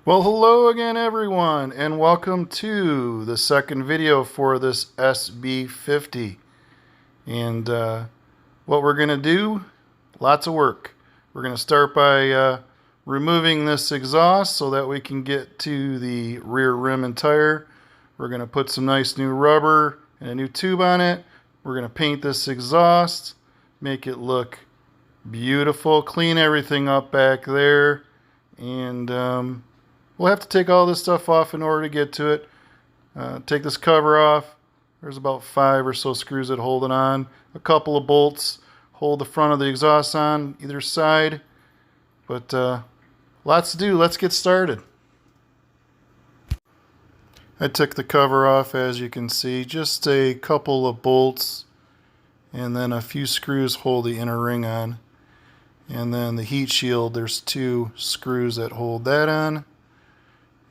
Well, hello again, everyone, and welcome to the second video for this SB50. And what we're going to do, lots of work. We're going to start by removing this exhaust so that we can get to the rear rim and tire. We're going to put some nice new rubber and a new tube on it. We're going to paint this exhaust, make it look beautiful, clean everything up back there, and we'll have to take all this stuff off in order to get to it. Take this cover off. There's about 5 or so screws that hold it on. A couple of bolts hold the front of the exhaust on either side. But lots to do. Let's get started. I took the cover off, as you can see. Just a couple of bolts and then a few screws hold the inner ring on. And then the heat shield, there's 2 screws that hold that on.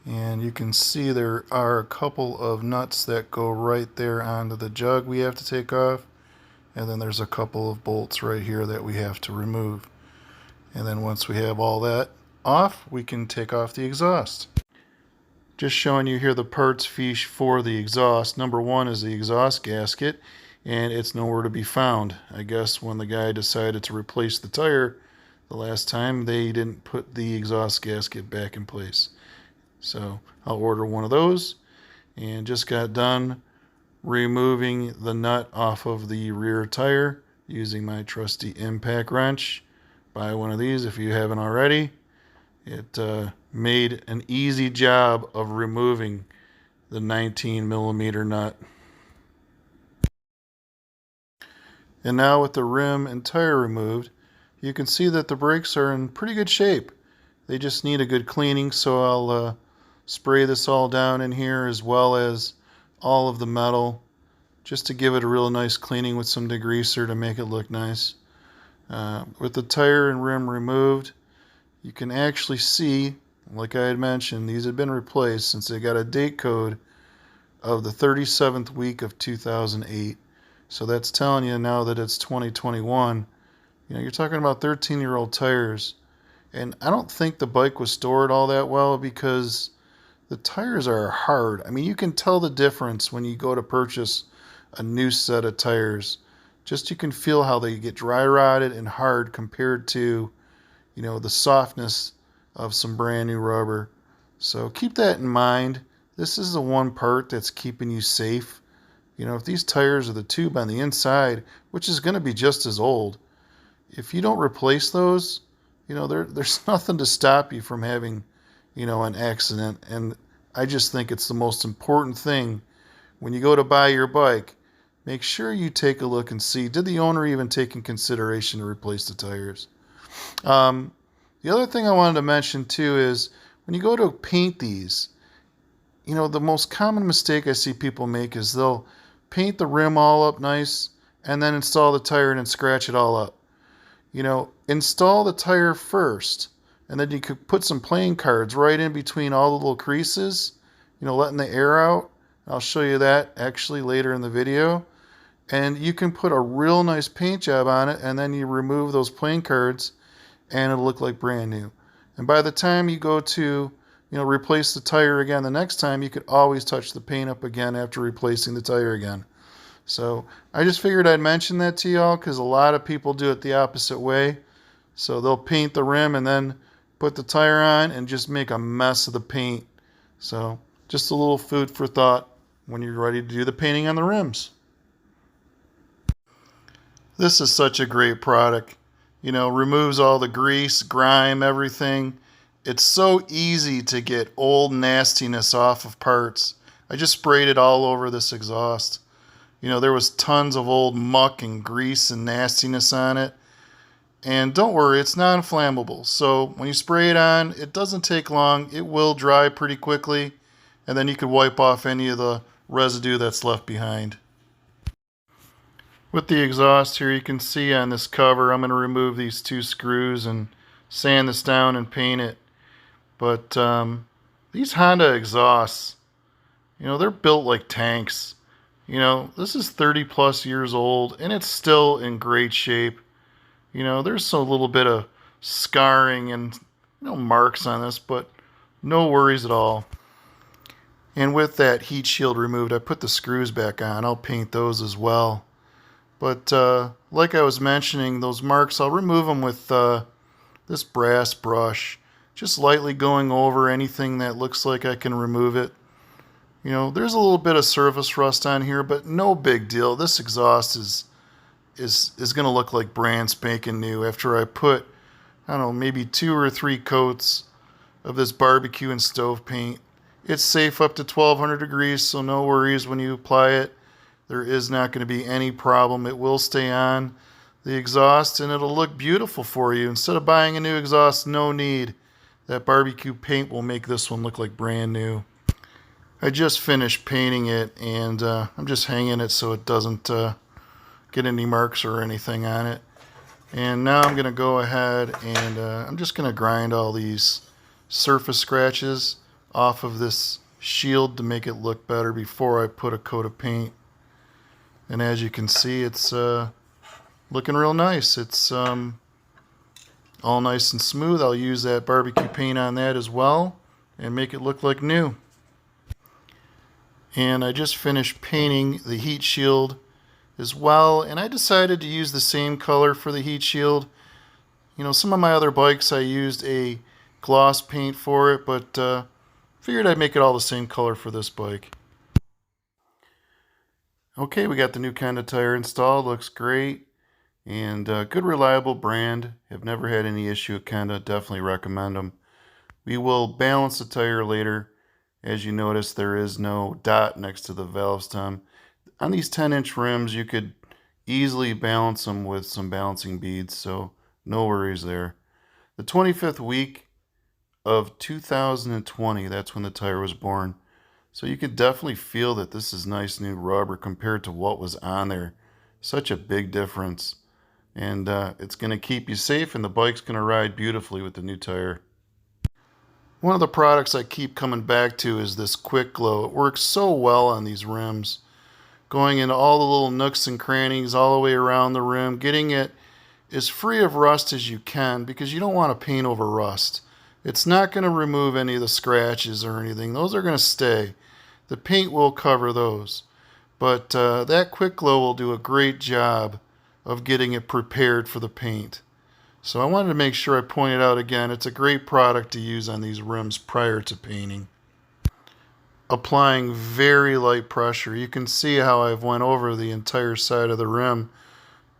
And you can see there are a couple of nuts that go right there onto the jug we have to take off. And then there's a couple of bolts right here that we have to remove. And then once we have all that off, we can take off the exhaust. Just showing you here the parts fiche for the exhaust. Number 1 is the exhaust gasket, and it's nowhere to be found. I guess when the guy decided to replace the tire the last time, they didn't put the exhaust gasket back in place. So I'll order one of those, and just got done removing the nut off of the rear tire using my trusty impact wrench. Buy one of these if you haven't already. It made an easy job of removing the 19mm nut. And now with the rim and tire removed, you can see that the brakes are in pretty good shape. They just need a good cleaning, so I'll spray this all down in here as well as all of the metal, just to give it a real nice cleaning with some degreaser to make it look nice. With the tire and rim removed, you can actually see, like I had mentioned, these had been replaced since they got a date code of the 37th week of 2008. So that's telling you now that it's 2021. You know, you're talking about 13-year-old tires. And I don't think the bike was stored all that well because the tires are hard. I mean, you can tell the difference when you go to purchase a new set of tires. Just you can feel how they get dry rotted and hard compared to, you know, the softness of some brand new rubber. So keep that in mind. This is the one part that's keeping you safe. You know, if these tires are the tube on the inside, which is going to be just as old, if you don't replace those, you know, there's nothing to stop you from having, you know, an accident. And I just think it's the most important thing when you go to buy your bike. Make sure you take a look and see, did the owner even take in consideration to replace the tires? The other thing I wanted to mention too is when you go to paint these, you know, the most common mistake I see people make is they'll paint the rim all up nice and then install the tire and then scratch it all up. You know, install the tire first, and then you could put some playing cards right in between all the little creases, you know, letting the air out. I'll show you that actually later in the video. And you can put a real nice paint job on it, and then you remove those playing cards, and it'll look like brand new. And by the time you go to, you know, replace the tire again the next time, you could always touch the paint up again after replacing the tire again. So I just figured I'd mention that to y'all because a lot of people do it the opposite way. So they'll paint the rim and then put the tire on and just make a mess of the paint. So just a little food for thought when you're ready to do the painting on the rims. This is such a great product. You know, removes all the grease, grime, everything. It's so easy to get old nastiness off of parts. I just sprayed it all over this exhaust. You know, there was tons of old muck and grease and nastiness on it. And don't worry, it's non-flammable. So when you spray it on, it doesn't take long. It will dry pretty quickly. And then you can wipe off any of the residue that's left behind. With the exhaust here, you can see on this cover, I'm going to remove these 2 screws and sand this down and paint it. But these Honda exhausts, you know, they're built like tanks. You know, this is 30 plus years old and it's still in great shape. You know, there's a little bit of scarring and, you know, marks on this, but No worries at all. And with that heat shield removed, I put the screws back on. I'll paint those as well. But like I was mentioning, those marks, I'll remove them with this brass brush. Just lightly going over anything that looks like I can remove it. You know, there's a little bit of surface rust on here, but no big deal. This exhaust is going to look like brand spanking new after I put, I don't know, maybe 2 or 3 coats of this barbecue and stove paint. It's safe up to 1200 degrees, so no worries when you apply it. There is not going to be any problem. It will stay on the exhaust and it'll look beautiful for you. Instead of buying a new exhaust, no need. That barbecue paint will make this one look like brand new. I just finished painting it and I'm just hanging it so it doesn't get any marks or anything on it. And now I'm going to go ahead and I'm just going to grind all these surface scratches off of this shield to make it look better before I put a coat of paint. And as you can see, it's looking real nice. It's all nice and smooth. I'll use that barbecue paint on that as well and make it look like new. And I just finished painting the heat shield as well, and I decided to use the same color for the heat shield. You know, some of my other bikes I used a gloss paint for it, but figured I'd make it all the same color for this bike. Okay, we got the new Kenda tire installed. Looks great. And good reliable brand. Have never had any issue with Kenda. Definitely recommend them. We will balance the tire later. As you notice, there is no dot next to the valve stem. On these 10-inch rims, you could easily balance them with some balancing beads, so no worries there. The 25th week of 2020, that's when the tire was born. So you could definitely feel that this is nice new rubber compared to what was on there. Such a big difference. And it's going to keep you safe, and the bike's going to ride beautifully with the new tire. One of the products I keep coming back to is this Quick Glow. It works so well on these rims. Going into all the little nooks and crannies all the way around the rim, getting it as free of rust as you can, because you don't want to paint over rust. It's not going to remove any of the scratches or anything. Those are going to stay. The paint will cover those. But that Quick Glow will do a great job of getting it prepared for the paint. So I wanted to make sure I pointed out again, it's a great product to use on these rims prior to painting. Applying very light pressure. You can see how I've went over the entire side of the rim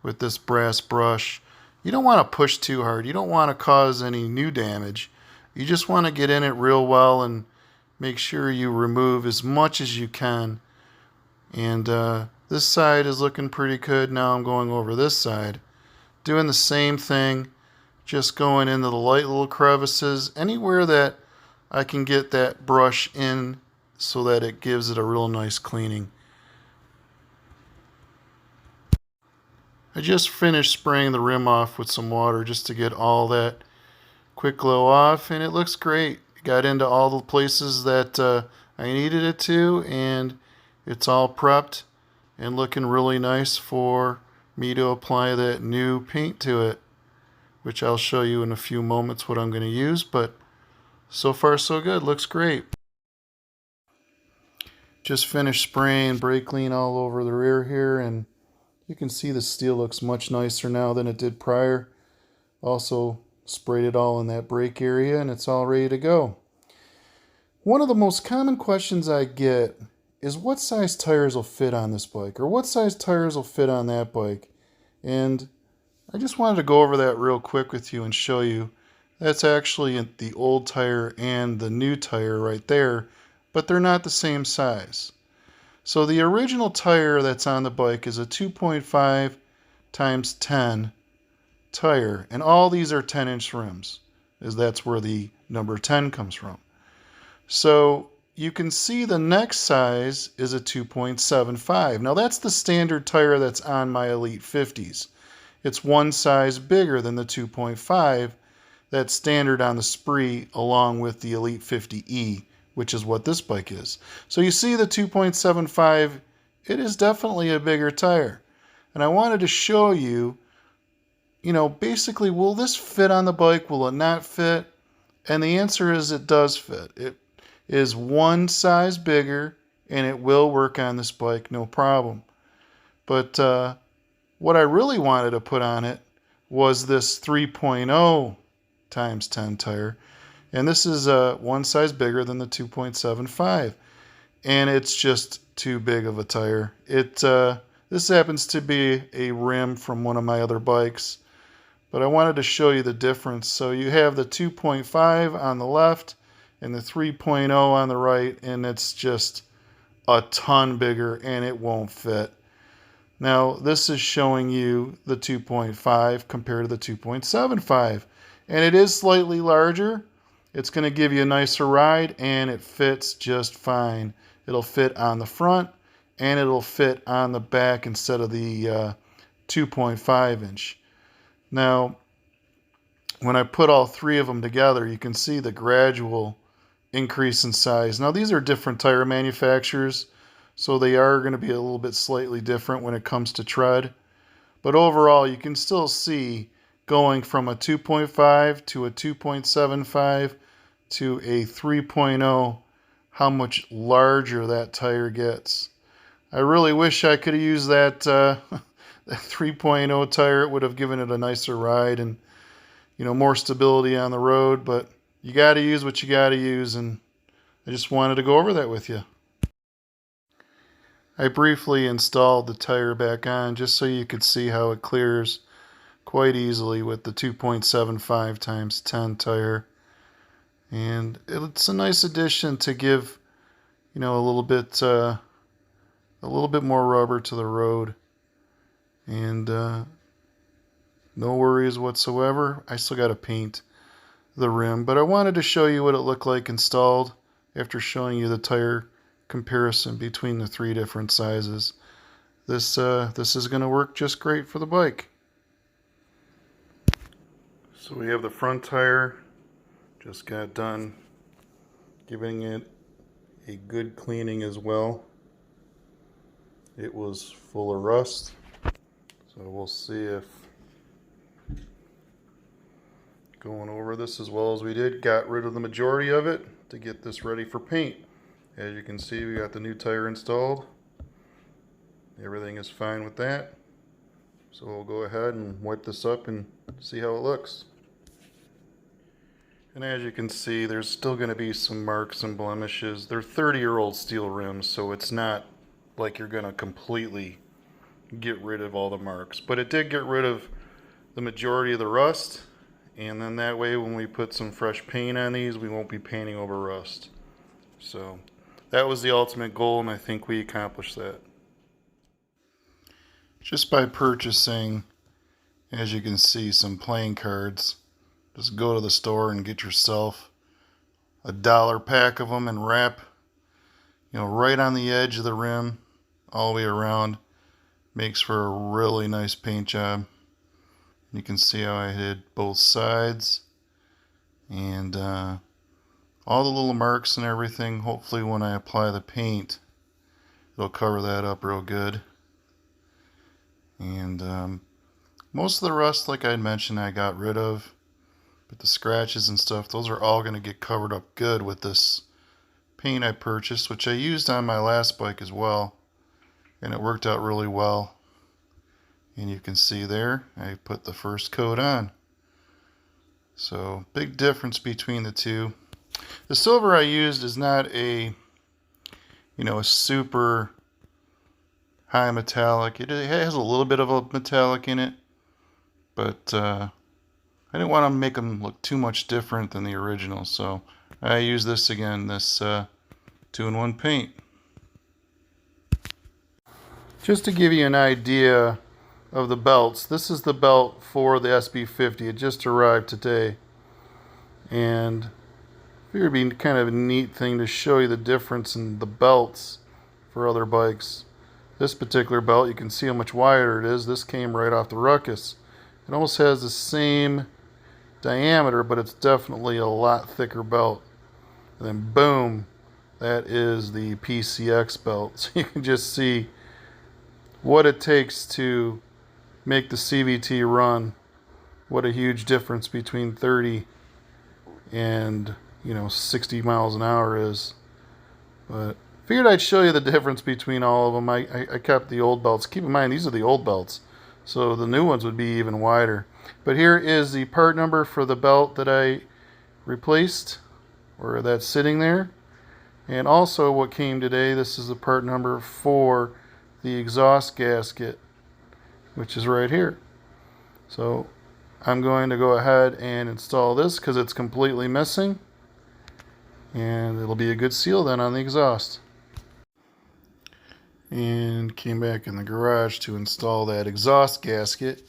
with this brass brush. You don't want to push too hard. You don't want to cause any new damage. You just want to get in it real well and make sure you remove as much as you can. And this side is looking pretty good. Now I'm going over this side. Doing the same thing, just going into the light little crevices, anywhere that I can get that brush in so that it gives it a real nice cleaning. I just finished spraying the rim off with some water just to get all that Quick Glow off, and it looks great. It got into all the places that I needed it to, and it's all prepped and looking really nice for me to apply that new paint to it, which I'll show you in a few moments what I'm going to use, but so far so good. Looks great. Just finished spraying brake clean all over the rear here, and you can see the steel looks much nicer now than it did prior. Also sprayed it all in that brake area, and it's all ready to go. One of the most common questions I get is what size tires will fit on this bike, or what size tires will fit on that bike. And I just wanted to go over that real quick with you and show you that's actually the old tire and the new tire right there, but they're not the same size. So the original tire that's on the bike is a 2.5 times 10 tire, and all these are 10-inch rims, as that's where the number 10 comes from. So you can see the next size is a 2.75. Now that's the standard tire that's on my Elite 50s. It's one size bigger than the 2.5 that's standard on the Spree, along with the Elite 50E, which is what this bike is. So you see the 2.75, it is definitely a bigger tire. And I wanted to show you, basically, will this fit on the bike? Will it not fit? And the answer is it does fit. It is one size bigger and it will work on this bike no problem. But what I really wanted to put on it was this 3.0 times 10 tire. And this is one size bigger than the 2.75. And it's just too big of a tire. This happens to be a rim from one of my other bikes. But I wanted to show you the difference. So you have the 2.5 on the left and the 3.0 on the right, and it's just a ton bigger and it won't fit. Now this is showing you the 2.5 compared to the 2.75, and it is slightly larger. It's going to give you a nicer ride, and it fits just fine. It'll fit on the front and it'll fit on the back instead of the 2.5 inch. Now, when I put all three of them together, you can see the gradual increase in size. Now, these are different tire manufacturers, so they are going to be a little bit slightly different when it comes to tread. But overall, you can still see going from a 2.5 to a 2.75 to a 3.0, how much larger that tire gets. I really wish I could have used that 3.0 tire. It would have given it a nicer ride and, you know, more stability on the road, but you got to use what you got to use, and I just wanted to go over that with you. I briefly installed the tire back on just so you could see how it clears quite easily with the 2.75 times 10 tire, and it's a nice addition to give, you know, a little bit more rubber to the road. And no worries whatsoever. I still got to paint the rim, but I wanted to show you what it looked like installed after showing you the tire comparison between the three different sizes. This is going to work just great for the bike. So we have the front tire. Just got done giving it a good cleaning as well. It was full of rust. So we'll see if going over this as well as we did, got rid of the majority of it to get this ready for paint. As you can see, we got the new tire installed. Everything is fine with that. So we'll go ahead and wipe this up and see how it looks. And as you can see, there's still going to be some marks and blemishes. They're 30-year-old steel rims, so it's not like you're going to completely get rid of all the marks, but it did get rid of the majority of the rust, and then that way when we put some fresh paint on these, we won't be painting over rust. So that was the ultimate goal, and I think we accomplished that. Just by purchasing, as you can see, some playing cards, just go to the store and get yourself a $1 pack of them and wrap, you know, right on the edge of the rim all the way around. Makes for a really nice paint job. You can see how I did both sides, and all the little marks and everything. Hopefully when I apply the paint, it'll cover that up real good. And most of the rust, like I mentioned, I got rid of, but the scratches and stuff, those are all going to get covered up good with this paint I purchased, which I used on my last bike as well. And it worked out really well. And you can see there, I put the first coat on. So, big difference between the two. The silver I used is not a, you know, a super high metallic. It has a little bit of a metallic in it, but I didn't want to make them look too much different than the original. So, I used this again, this 2-in-1 paint. Just to give you an idea of the belts, this is the belt for the SB50. It just arrived today. And I figured it'd be kind of a neat thing to show you the difference in the belts for other bikes. This particular belt, you can see how much wider it is. This came right off the Ruckus. It almost has the same diameter, but it's definitely a lot thicker belt. And then boom, that is the PCX belt. So you can just see what it takes to make the CVT run. What a huge difference between 30 and 60 miles an hour is. But figured I'd show you the difference between all of them. I kept the old belts. Keep in mind, these are the old belts, so the new ones would be even wider. But here is the part number for the belt that I replaced, or that's sitting there. And also what came today, this is the part number for the exhaust gasket, which is right here. So I'm going to go ahead and install this because it's completely missing, and it'll be a good seal then on the exhaust. And came back in the garage to install that exhaust gasket.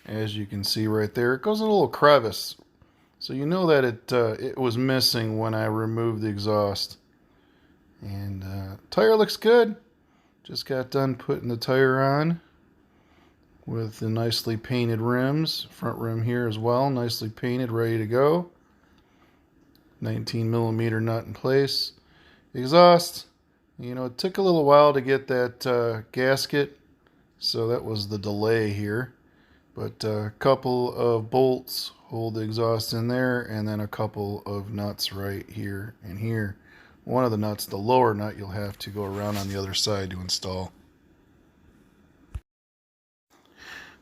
As you can see right there, it goes in a little crevice, so you know that it was missing when I removed the exhaust. And tire looks good. Just got done putting the tire on with the nicely painted rims. Front rim here as well, nicely painted, ready to go. 19mm nut in place. Exhaust, it took a little while to get that gasket, so that was the delay here. But a couple of bolts hold the exhaust in there, and then a couple of nuts right here and here. One of the nuts, the lower nut, you'll have to go around on the other side to install.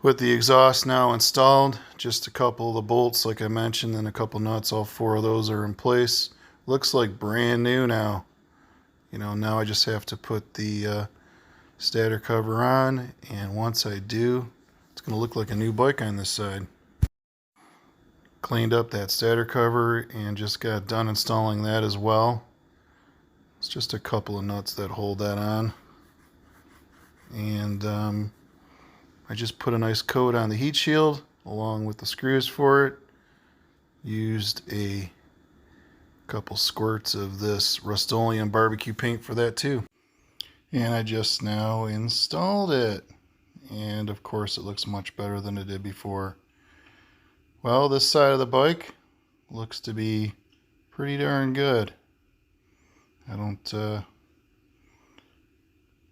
With the exhaust now installed, just a couple of the bolts like I mentioned, and a couple nuts, all four of those are in place. Looks like brand new now. Now I just have to put the stator cover on, and once I do, it's going to look like a new bike on this side. Cleaned up that stator cover and just got done installing that as well. It's just a couple of nuts that hold that on. And I just put a nice coat on the heat shield along with the screws for it. Used a couple squirts of this Rust-Oleum barbecue paint for that too. And I just now installed it. And of course it looks much better than it did before. Well, this side of the bike looks to be pretty darn good. I don't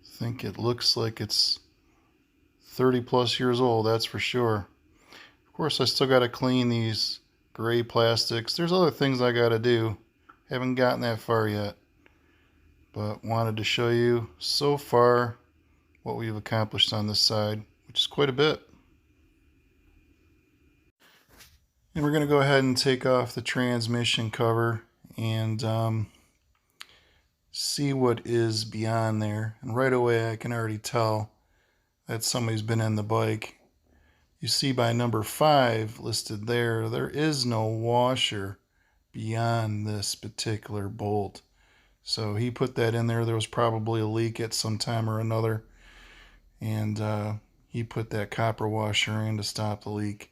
think it looks like it's 30 plus years old, that's for sure. Of course, I still got to clean these gray plastics. There's other things I got to do. Haven't gotten that far yet. But wanted to show you so far what we've accomplished on this side, which is quite a bit. And we're going to go ahead and take off the transmission cover and see what is beyond there. And right away I can already tell that somebody's been in the bike. You see by number 5 listed there, there is no washer beyond this particular bolt. So he put that in there. There was probably a leak at some time or another, and he put that copper washer in to stop the leak.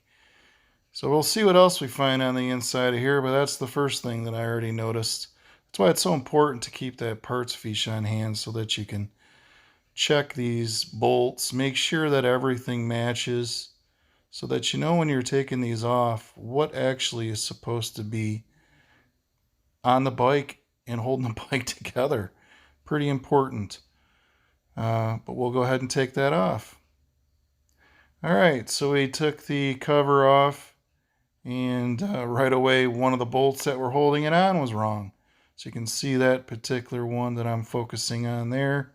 So we'll see what else we find on the inside of here, but that's the first thing that I already noticed. That's why it's so important to keep that parts fiche on hand so that you can check these bolts, make sure that everything matches, so that you know when you're taking these off what actually is supposed to be on the bike and holding the bike together. Pretty important. But we'll go ahead and take that off. Alright, so we took the cover off, and right away one of the bolts that were holding it on was wrong. So you can see that particular one that I'm focusing on there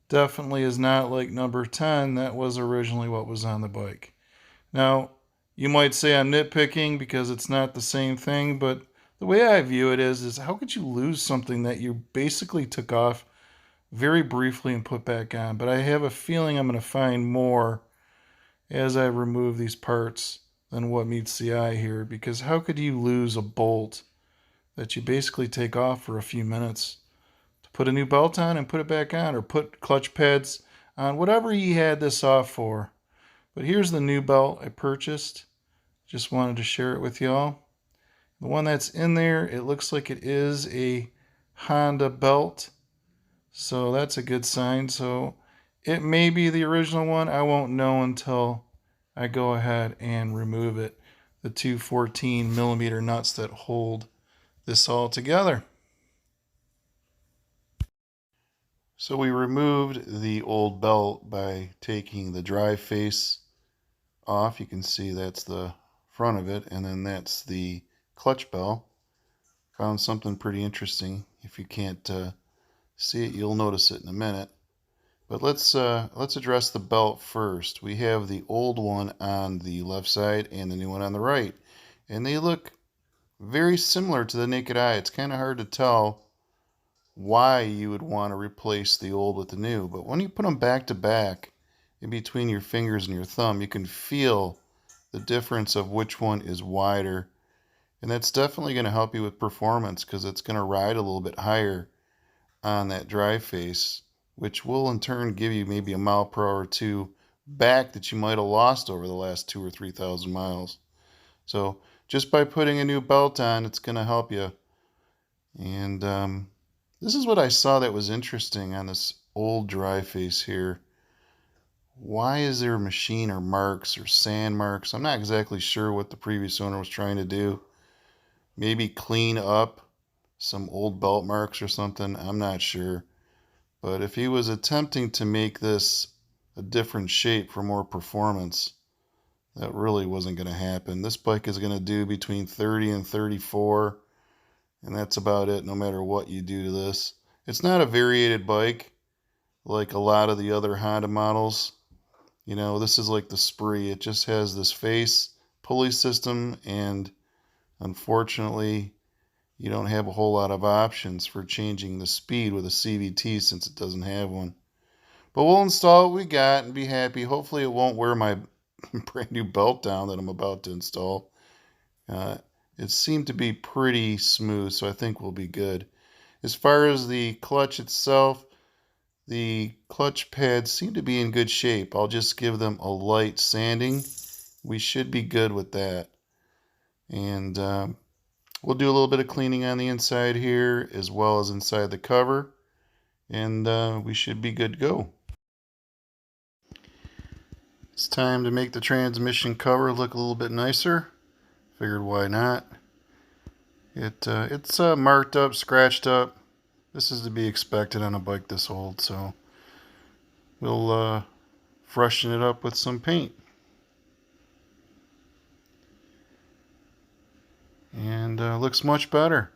definitely is not like number 10. That was originally what was on the bike. Now, you might say I'm nitpicking because it's not the same thing, but the way I view it is how could you lose something that you basically took off very briefly and put back on? But I have a feeling I'm going to find more as I remove these parts than what meets the eye here, because how could you lose a bolt that you basically take off for a few minutes to put a new belt on and put it back on, or put clutch pads on, whatever he had this off for. But here's the new belt I purchased. Just wanted to share it with y'all. The one that's in there, it looks like it is a Honda belt, so that's a good sign. So it may be the original one. I won't know until I go ahead and remove it. The two 14mm nuts that hold this all together. So we removed the old belt by taking the drive face off. You can see that's the front of it, and then that's the clutch bell. Found something pretty interesting. If you can't see it, you'll notice it in a minute. But let's address the belt first. We have the old one on the left side and the new one on the right, and they look very similar to the naked eye. It's kind of hard to tell why you would want to replace the old with the new, but when you put them back to back in between your fingers and your thumb, you can feel the difference of which one is wider, and that's definitely going to help you with performance because it's going to ride a little bit higher on that drive face, which will in turn give you maybe a mile per hour or two back that you might have lost over the last 2,000 or 3,000 miles. So just by putting a new belt on, it's going to help you. And this is what I saw that was interesting on this old dry face here. Why is there machine or marks or sand marks? I'm not exactly sure what the previous owner was trying to do. Maybe clean up some old belt marks or something. I'm not sure. But if he was attempting to make this a different shape for more performance, that really wasn't going to happen. This bike is going to do between 30 and 34, and that's about it no matter what you do to this. It's not a variated bike like a lot of the other Honda models. You know, this is like the Spree. It just has this face pulley system, and unfortunately, you don't have a whole lot of options for changing the speed with a CVT since it doesn't have one. But we'll install what we got and be happy. Hopefully it won't wear my brand new belt down that I'm about to install. It seemed to be pretty smooth, so I think we'll be good. As far as the clutch itself, the clutch pads seem to be in good shape. I'll just give them a light sanding. We should be good with that. And we'll do a little bit of cleaning on the inside here as well as inside the cover. And we should be good to go. It's time to make the transmission cover look a little bit nicer. Figured why not. It's marked up, scratched up. This is to be expected on a bike this old, so we'll freshen it up with some paint. And looks much better.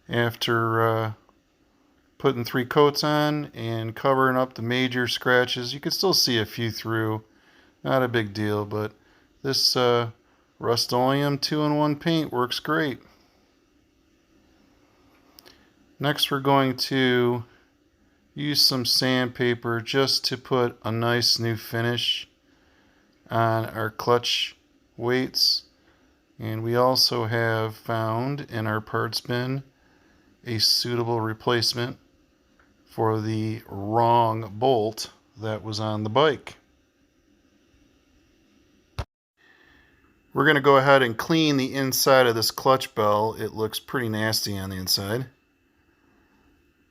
After putting 3 coats on and covering up the major scratches, you can still see a few through. Not a big deal, but this Rust-Oleum 2-in-1 paint works great. Next we're going to use some sandpaper just to put a nice new finish on our clutch weights. And we also have found in our parts bin a suitable replacement for the wrong bolt that was on the bike. We're going to go ahead and clean the inside of this clutch bell. It looks pretty nasty on the inside.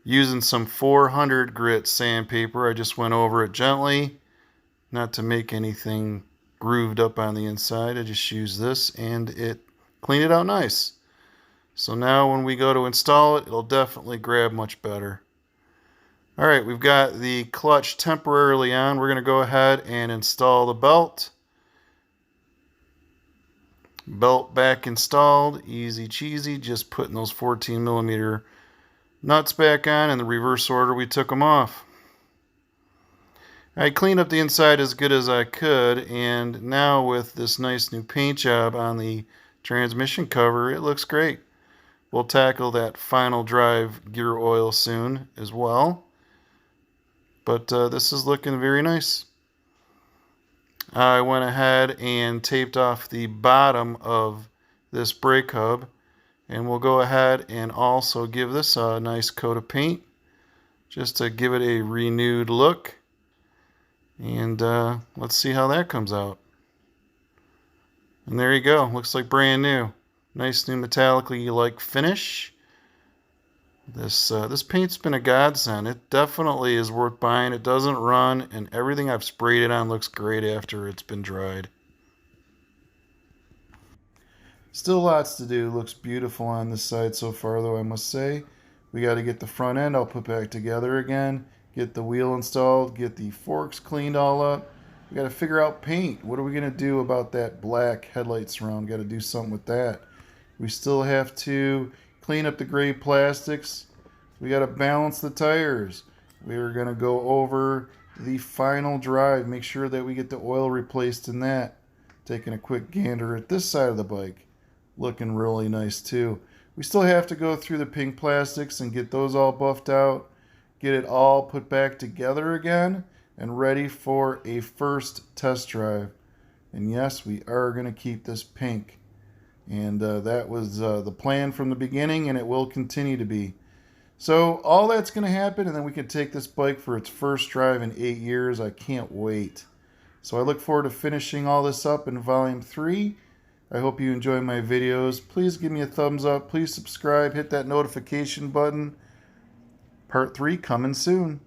Using some 400 grit sandpaper, I just went over it gently, not to make anything grooved up on the inside. I just used this and it cleaned it out nice. So now when we go to install it, it'll definitely grab much better. Alright, we've got the clutch temporarily on. We're going to go ahead and install the belt. Belt back installed, easy cheesy, just putting those 14mm nuts back on in the reverse order we took them off. I cleaned up the inside as good as I could, and now with this nice new paint job on the transmission cover, it looks great. We'll tackle that final drive gear oil soon as well, but this is looking very nice. I went ahead and taped off the bottom of this brake hub, and we'll go ahead and also give this a nice coat of paint just to give it a renewed look. And let's see how that comes out. And there you go. Looks like brand new. Nice new metallically like finish. This paint's been a godsend. It definitely is worth buying. It doesn't run, and everything I've sprayed it on looks great after it's been dried. Still lots to do. Looks beautiful on this side so far, though, I must say. We got to get the front end all put back together again, get the wheel installed, get the forks cleaned all up. We got to figure out paint. What are we going to do about that black headlight surround? Got to do something with that. We still have to clean up the gray plastics. We got to balance the tires. We're going to go over the final drive. Make sure that we get the oil replaced in that. Taking a quick gander at this side of the bike. Looking really nice too. We still have to go through the pink plastics and get those all buffed out. Get it all put back together again and ready for a first test drive. And yes, we are going to keep this pink. And that was the plan from the beginning, and it will continue to be. So all that's going to happen, and then we can take this bike for its first drive in 8 years. I can't wait. So I look forward to finishing all this up in Volume 3. I hope you enjoy my videos. Please give me a thumbs up. Please subscribe. Hit that notification button. Part 3 coming soon.